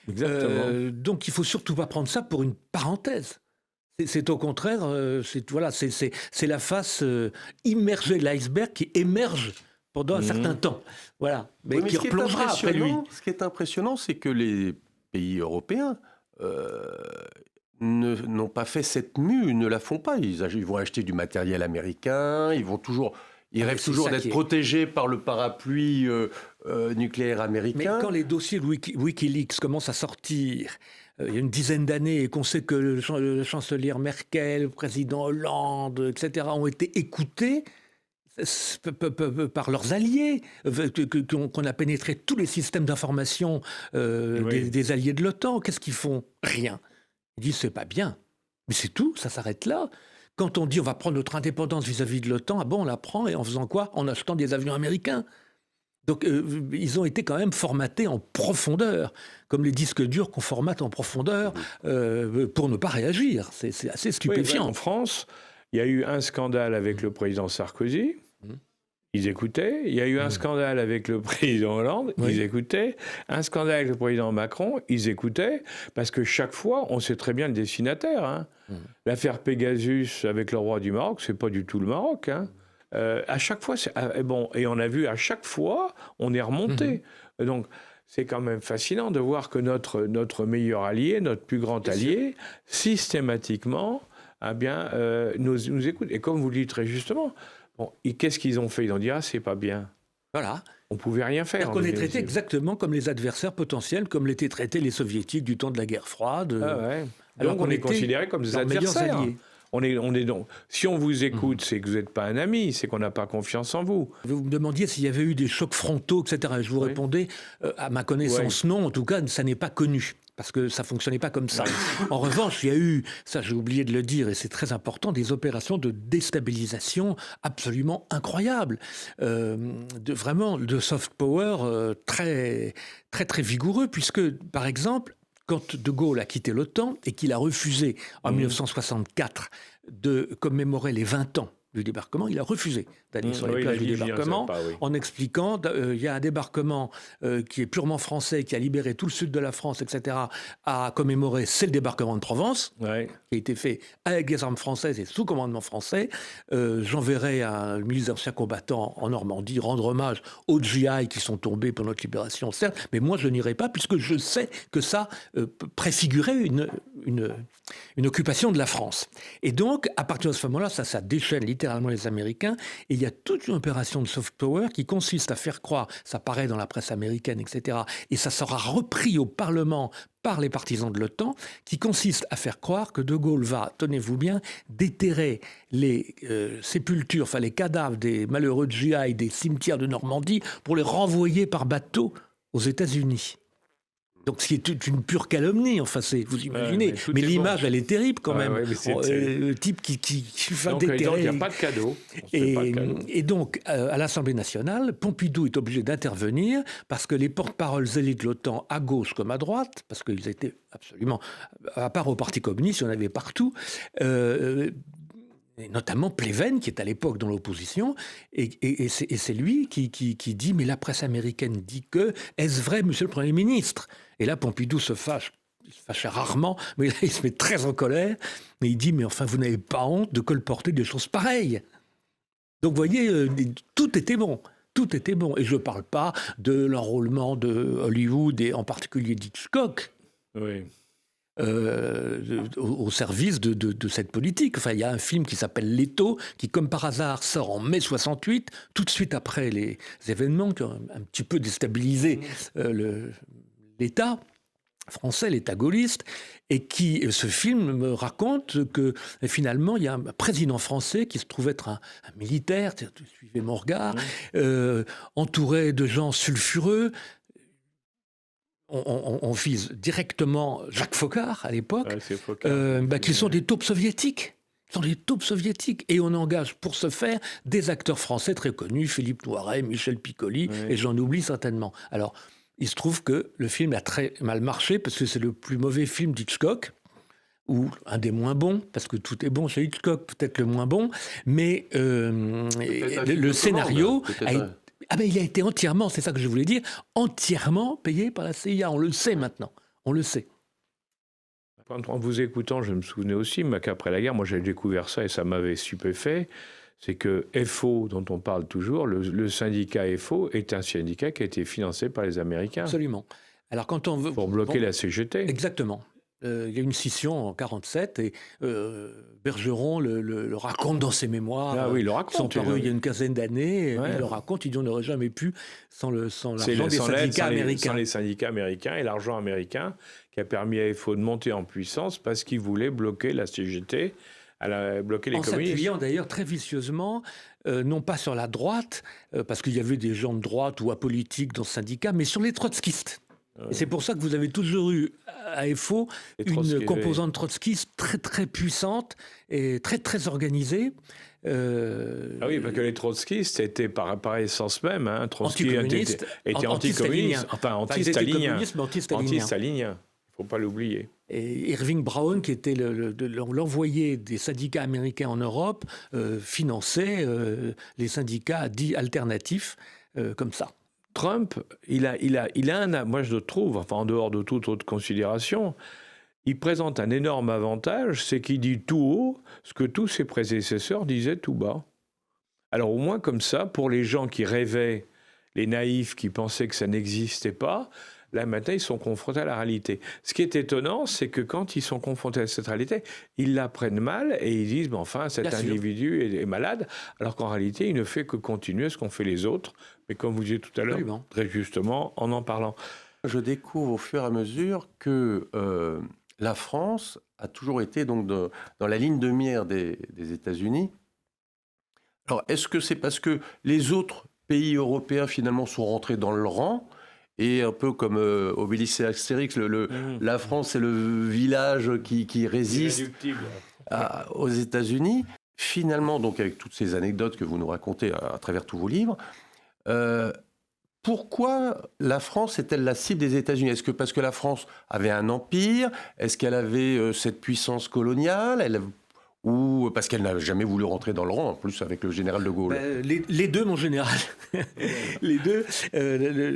Exactement. Donc, il ne faut surtout pas prendre ça pour une parenthèse. C'est au contraire, c'est la face immergée de l'iceberg qui émerge pendant un certain temps. Voilà. Mais qui replongera après lui. Ce qui est impressionnant, c'est que les pays européens n'ont pas fait cette mue, ne la font pas. Ils vont acheter du matériel américain, ils rêvent toujours d'être protégés par le parapluie nucléaire américain. Mais quand les dossiers de Wikileaks commencent à sortir, il y a une dizaine d'années, et qu'on sait que le chancelier Merkel, le président Hollande, etc., ont été écoutés par leurs alliés, qu'on a pénétré tous les systèmes d'information des alliés de l'OTAN. Qu'est-ce qu'ils font? Rien. Ils disent c'est pas bien. Mais c'est tout, ça s'arrête là. Quand on dit on va prendre notre indépendance vis-à-vis de l'OTAN, on la prend et en faisant quoi? En achetant des avions américains. Donc, ils ont été quand même formatés en profondeur, comme les disques durs qu'on formate en profondeur pour ne pas réagir. C'est assez stupéfiant. En France, il y a eu un scandale avec le président Sarkozy. Ils écoutaient. Il y a eu un scandale avec le président Hollande. Ils écoutaient. Un scandale avec le président Macron. Ils écoutaient. Parce que chaque fois, on sait très bien le destinataire. Hein. L'affaire Pegasus avec le roi du Maroc, c'est pas du tout le Maroc. Hein. À chaque fois, et on a vu à chaque fois, on est remonté. Donc, c'est quand même fascinant de voir que notre meilleur allié, notre plus grand allié, systématiquement, nous écoute. Et comme vous le dites très justement, qu'est-ce qu'ils ont fait? Ils ont dit, c'est pas bien. Voilà. On ne pouvait rien faire. On est traité exactement comme les adversaires potentiels, comme l'étaient traités les soviétiques du temps de la guerre froide. Alors donc on est considérés comme des adversaires. Donc, si on vous écoute, c'est que vous n'êtes pas un ami, c'est qu'on n'a pas confiance en vous. Vous me demandiez s'il y avait eu des chocs frontaux, etc. Et je vous répondais, à ma connaissance, non. En tout cas, ça n'est pas connu. Parce que ça ne fonctionnait pas comme ça. En revanche, il y a eu, ça j'ai oublié de le dire, et c'est très important, des opérations de déstabilisation absolument incroyables. Vraiment, de soft power très, très, très vigoureux, puisque, par exemple, quand De Gaulle a quitté l'OTAN et qu'il a refusé, en 1964, de commémorer les 20 ans du débarquement, il a refusé d'aller sur les plages du débarquement en expliquant il y a un débarquement qui est purement français, qui a libéré tout le sud de la France, etc., à commémorer, c'est le débarquement de Provence, qui a été fait avec les armes françaises et sous commandement français. J'enverrai un ministre des Anciens combattants en Normandie rendre hommage aux GI qui sont tombés pour notre libération, certes, mais moi je n'irai pas puisque je sais que ça préfigurait une occupation de la France. Et donc, à partir de ce moment-là, ça déchaîne littéralement les Américains. Et il y a toute une opération de soft power qui consiste à faire croire, ça paraît dans la presse américaine, etc., et ça sera repris au Parlement par les partisans de l'OTAN, qui consiste à faire croire que De Gaulle va, tenez-vous bien, déterrer les sépultures, enfin les cadavres des malheureux GI des cimetières de Normandie pour les renvoyer par bateau aux États-Unis. Donc, ce qui est une pure calomnie, enfin, vous imaginez. Mais l'image, elle est terrible quand même. Le type qui va déterrer. Il n'y a pas de cadeau. Et donc, à l'Assemblée nationale, Pompidou est obligé d'intervenir parce que les porte-paroles élites de l'OTAN, à gauche comme à droite, parce qu'ils étaient absolument, à part au Parti communiste, il y en avait partout, et notamment Pleven, qui est à l'époque dans l'opposition, et c'est lui qui dit « Mais la presse américaine dit que, est-ce vrai, monsieur le Premier ministre ?» Et là, Pompidou se fâche. Il se fâchait rarement, mais là, il se met très en colère. Et il dit « Mais enfin, vous n'avez pas honte de colporter des choses pareilles ?» Donc, vous voyez, tout était bon. Tout était bon. Et je ne parle pas de l'enrôlement de Hollywood, et en particulier d'Hitchcock. Oui. Au service de cette politique. Enfin, il y a un film qui s'appelle Leto, qui, comme par hasard, sort en mai 68, tout de suite après les événements qui ont un petit peu déstabilisé l'État français, l'État gaulliste, et ce film me raconte que finalement, il y a un président français qui se trouve être un militaire, suivez mon regard, entouré de gens sulfureux. On vise directement Jacques Foccart, à l'époque, qui sont des taupes soviétiques. Et on engage pour ce faire des acteurs français très connus, Philippe Noiret, Michel Piccoli, et j'en oublie certainement. Alors, il se trouve que le film a très mal marché, parce que c'est le plus mauvais film d'Hitchcock, ou un des moins bons, parce que tout est bon chez Hitchcock, peut-être le moins bon, mais le scénario il a été entièrement, c'est ça que je voulais dire, entièrement payé par la CIA. On le sait maintenant. On le sait. En vous écoutant, je me souvenais aussi qu'après la guerre, moi j'avais découvert ça et ça m'avait stupéfait. C'est que FO, dont on parle toujours, le syndicat FO est un syndicat qui a été financé par les Américains. Absolument. Alors quand on veut... Pour bloquer la CGT. Exactement. Il y a une scission en 1947 et Bergeron le raconte dans ses mémoires. Ah oui, il le raconte. Qui sont parus il y a une quinzaine d'années. Il le raconte, il dit on n'aurait jamais pu sans l'argent des syndicats américains. Sans les syndicats américains et l'argent américain qui a permis à FO de monter en puissance parce qu'il voulait bloquer la CGT, bloquer les communistes. En s'appuyant d'ailleurs très vicieusement, non pas sur la droite, parce qu'il y avait des gens de droite ou apolitiques dans ce syndicat, mais sur les trotskistes. Et c'est pour ça que vous avez toujours eu à FO une composante trotskiste très très puissante et très très organisée. Ah oui, parce que les trotskistes étaient par essence même, Trotsky était anti-communiste, enfin anti-stalinien. Anti-stalinien, il ne faut pas l'oublier. Et Irving Brown, qui était l'envoyé des syndicats américains en Europe, finançait les syndicats dits alternatifs comme ça. Trump, moi je le trouve, enfin en dehors de toute autre considération, il présente un énorme avantage, c'est qu'il dit tout haut ce que tous ses prédécesseurs disaient tout bas. Alors au moins comme ça, pour les gens qui rêvaient, les naïfs qui pensaient que ça n'existait pas, là maintenant ils sont confrontés à la réalité. Ce qui est étonnant, c'est que quand ils sont confrontés à cette réalité, ils la prennent mal et ils disent enfin cet individu est malade, alors qu'en réalité il ne fait que continuer ce qu'ont fait les autres, mais comme vous disiez tout à l'heure, très justement en parlant. Je découvre au fur et à mesure que la France a toujours été donc dans la ligne de mire des États-Unis. Alors, est-ce que c'est parce que les autres pays européens, finalement, sont rentrés dans le rang et un peu comme Obélix et Astérix, la France, c'est le village qui résiste aux États-Unis. Finalement, donc avec toutes ces anecdotes que vous nous racontez à travers tous vos livres, pourquoi la France est-elle la cible des États-Unis ? Est-ce que parce que la France avait un empire ? Est-ce qu'elle avait cette puissance coloniale ? Ou parce qu'elle n'a jamais voulu rentrer dans le rang, en plus avec le général de Gaulle ? Les deux, mon général. Les deux.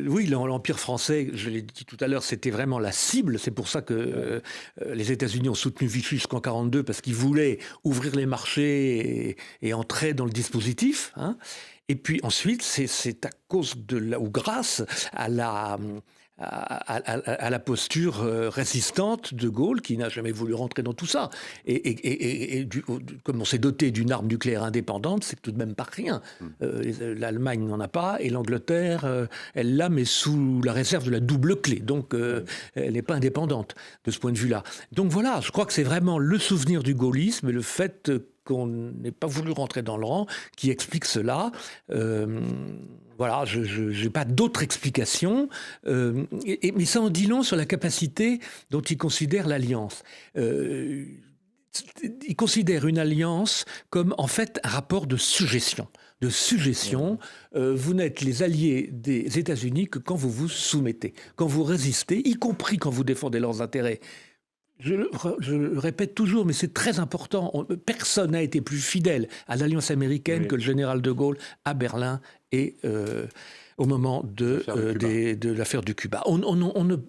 Oui, l'Empire français, je l'ai dit tout à l'heure, c'était vraiment la cible. C'est pour ça que les États-Unis ont soutenu Vichy jusqu'en 1942, parce qu'ils voulaient ouvrir les marchés et entrer dans le dispositif. Et puis ensuite, c'est à cause ou grâce à la posture résistante de Gaulle, qui n'a jamais voulu rentrer dans tout ça. Et comme on s'est doté d'une arme nucléaire indépendante, c'est tout de même pas rien. L'Allemagne n'en a pas, et l'Angleterre, elle l'a, mais sous la réserve de la double clé. Donc, elle n'est pas indépendante de ce point de vue-là. Donc voilà, je crois que c'est vraiment le souvenir du gaullisme et le fait qu'on n'ait pas voulu rentrer dans le rang qui explique cela. Voilà, je n'ai pas d'autre explication, mais ça en dit long sur la capacité dont il considère l'alliance. Il considère une alliance comme en fait un rapport de suggestion. Vous n'êtes les alliés des États-Unis que quand vous vous soumettez, quand vous résistez, y compris quand vous défendez leurs intérêts. Je le répète toujours, mais c'est très important. Personne n'a été plus fidèle à l'alliance américaine que le général de Gaulle à Berlin et au moment de l'affaire du Cuba.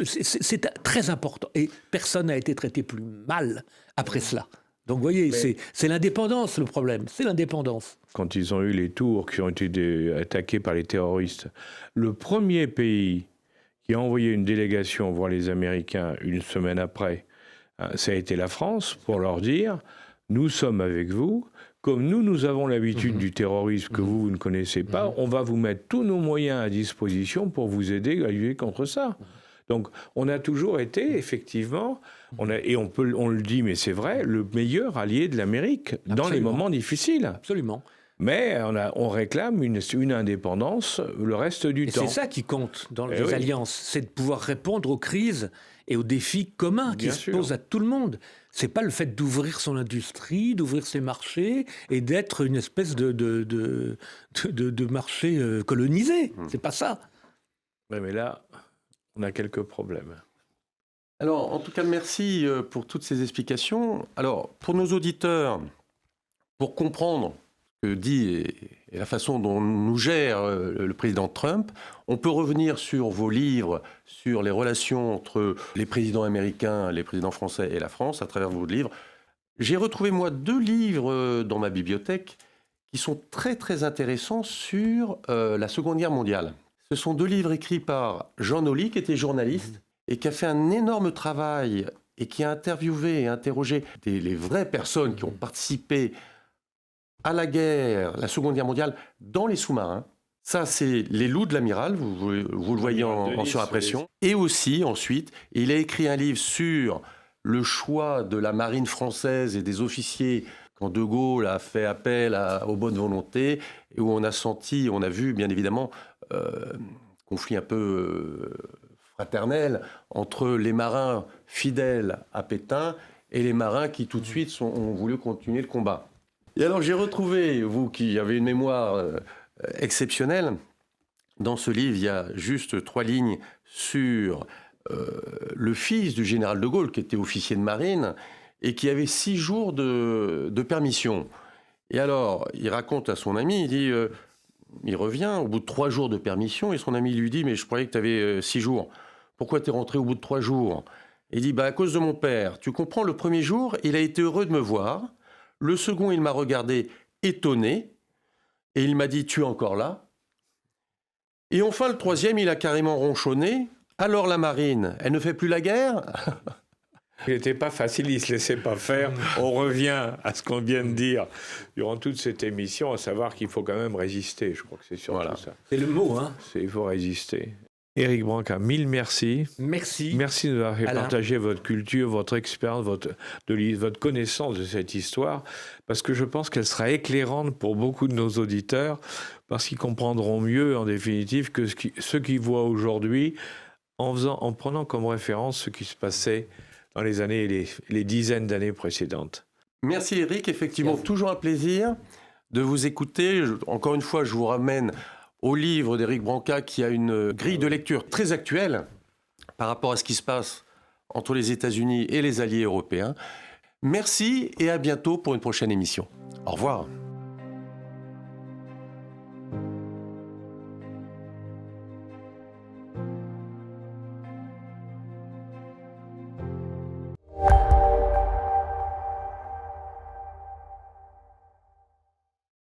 C'est très important. Et personne n'a été traité plus mal après cela. Donc vous voyez, c'est l'indépendance le problème. C'est l'indépendance. Quand ils ont eu les tours qui ont été attaqués par les terroristes, le premier pays qui a envoyé une délégation voir les Américains une semaine après, ça a été la France, pour leur dire « Nous sommes avec vous, comme nous avons l'habitude du terrorisme que vous ne connaissez pas, on va vous mettre tous nos moyens à disposition pour vous aider à lutter contre ça. » Donc, on a toujours été, effectivement, on le dit, mais c'est vrai, le meilleur allié de l'Amérique dans les moments difficiles. Absolument. Mais on réclame une indépendance le reste du temps. C'est ça qui compte dans les alliances, c'est de pouvoir répondre aux crises et aux défis communs qui se posent à tout le monde. C'est pas le fait d'ouvrir son industrie, d'ouvrir ses marchés et d'être une espèce de marché colonisé. C'est pas ça. Ouais, mais là, on a quelques problèmes. Alors, en tout cas, merci pour toutes ces explications. Alors, pour nos auditeurs, pour comprendre ce que dit et la façon dont nous gère le président Trump, on peut revenir sur vos livres, sur les relations entre les présidents américains, les présidents français et la France, à travers vos livres. J'ai retrouvé, moi, 2 livres dans ma bibliothèque qui sont très, très intéressants sur la Seconde Guerre mondiale. Ce sont 2 livres écrits par Jean Nolly, qui était journaliste, et qui a fait un énorme travail et qui a interviewé et interrogé les vraies personnes qui ont participé à la guerre, la Seconde Guerre mondiale, dans les sous-marins. Ça, c'est Les Loups de l'Amiral, vous le voyez en surimpression. Et aussi, ensuite, il a écrit un livre sur le choix de la marine française et des officiers quand De Gaulle a fait appel aux bonnes volontés, et où on a vu, bien évidemment, conflit un peu fraternelle entre les marins fidèles à Pétain et les marins qui tout de suite ont voulu continuer le combat. Et alors j'ai retrouvé, vous qui avez une mémoire exceptionnelle, dans ce livre, il y a juste 3 lignes sur le fils du général de Gaulle, qui était officier de marine, et qui avait 6 jours de permission. Et alors, il raconte à son ami, il dit, il revient au bout de 3 jours de permission, et son ami lui dit, mais je croyais que tu avais 6 jours. Pourquoi tu es rentré au bout de 3 jours? Il dit, à cause de mon père. Tu comprends, le premier jour, il a été heureux de me voir. Le second, il m'a regardé étonné, et il m'a dit, tu es encore là? Et enfin, le troisième, il a carrément ronchonné. Alors la marine, elle ne fait plus la guerre? Il n'était pas facile, il ne se laissait pas faire. On revient à ce qu'on vient de dire durant toute cette émission, à savoir qu'il faut quand même résister. Je crois que c'est surtout ça. C'est le mot, hein. Il faut résister. Éric Branca, 1000 merci. Merci. Merci de nous avoir fait Alain. partager votre culture, votre expérience, votre connaissance de cette histoire, parce que je pense qu'elle sera éclairante pour beaucoup de nos auditeurs, parce qu'ils comprendront mieux, en définitive, que ceux qui voient aujourd'hui, en prenant comme référence ce qui se passait dans les années, les dizaines d'années précédentes. Merci Éric, effectivement, toujours un plaisir de vous écouter. Encore une fois, je vous ramène au livre d'Éric Branca qui a une grille de lecture très actuelle par rapport à ce qui se passe entre les États-Unis et les alliés européens. Merci et à bientôt pour une prochaine émission. Au revoir.